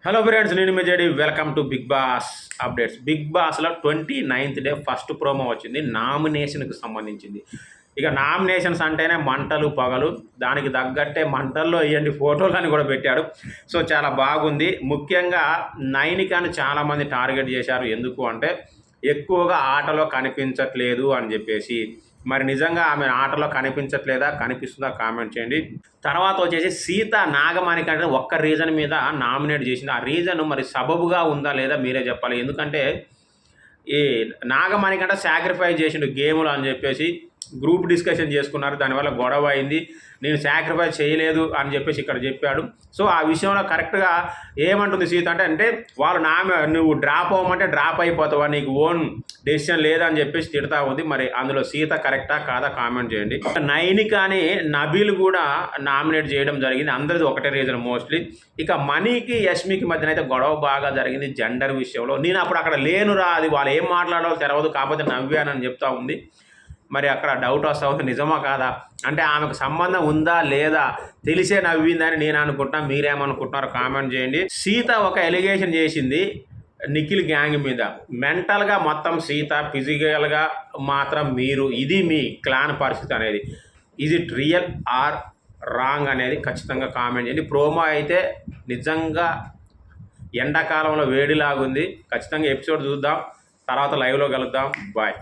Hello friends, నేను మీ JD. Welcome to Bigg Boss updates. Bigg బాస్లో 29th డే ఫస్ట్ ప్రోమో వచ్చింది, నామినేషన్కి సంబంధించింది. ఇక నామినేషన్స్ అంటేనే మంటలు పొగలు, దానికి తగ్గట్టే మంటల్లో ఇవన్నీ ఫోటోలు అని కూడా పెట్టాడు. సో చాలా బాగుంది. ముఖ్యంగా నైనికాని చాలామంది టార్గెట్ చేశారు. ఎందుకు అంటే ఎక్కువగా ఆటలో కనిపించట్లేదు అని చెప్పేసి. మరి నిజంగా ఆమె ఆటలో కనిపించట్లేదా, కనిపిస్తుందా? కామెంట్ చేయండి. తర్వాత వచ్చేసి సీత నాగమణిక అంటే ఒక్క రీజన్ మీద నామినేట్ చేసింది. ఆ రీజన్ మరి సబబుగా ఉందా లేదా మీరే చెప్పాలి. ఎందుకంటే ఈ నాగమణిక అంటే సాక్రిఫైస్ చేసిండు గేములు అని చెప్పేసి గ్రూప్ డిస్కషన్ చేసుకున్నారు. దానివల్ల గొడవ అయింది. నేను సాక్రిఫైస్ చేయలేదు అని చెప్పేసి ఇక్కడ చెప్పాడు. సో ఆ విషయంలో కరెక్ట్గా ఏమంటుంది సీత అంటే వాళ్ళు నువ్వు డ్రాప్ అవ్వమంటే డ్రాప్ అయిపోతావా, నీకు ఓన్ డెసిషన్ లేదని చెప్పేసి తిడతా ఉంది. మరి అందులో సీత కరెక్టా కాదా కామెంట్ చేయండి. నైనికాని నబీల్ కూడా నామినేట్ చేయడం జరిగింది. అందరిది ఒకటే రీజన్ మోస్ట్లీ. ఇక మనీకి యష్మికి మధ్యన అయితే గొడవ బాగా జరిగింది జెండర్ విషయంలో. నేను అప్పుడు అక్కడ లేనురా, అది వాళ్ళు ఏం మాట్లాడాలో తెలవదు, కాకపోతే నవ్వానని చెప్తా ఉంది. మరి అక్కడ డౌట్ వస్తా ఉంది, నిజమా కాదా అంటే ఆమెకు సంబంధం ఉందా లేదా తెలిసే నవ్విందని నేను అనుకుంటున్నా. మీరేమనుకుంటున్నారో కామెంట్ చేయండి. సీత ఒక ఎలిగేషన్ చేసింది నిఖిల్ గ్యాంగ్ మీద. మెంటల్గా మొత్తం సీత, ఫిజికల్గా మాత్రం మీరు. ఇది మీ క్లాన్ పరిస్థితి అనేది. Is it real are wrong అనేది ఖచ్చితంగా కామెంట్ చేయండి. ప్రోమో అయితే నిజంగా ఎండాకాలంలో వేడిలాగుంది. ఖచ్చితంగా ఎపిసోడ్ చూద్దాం, తర్వాత లైవ్లో కలుద్దాం. బాయ్.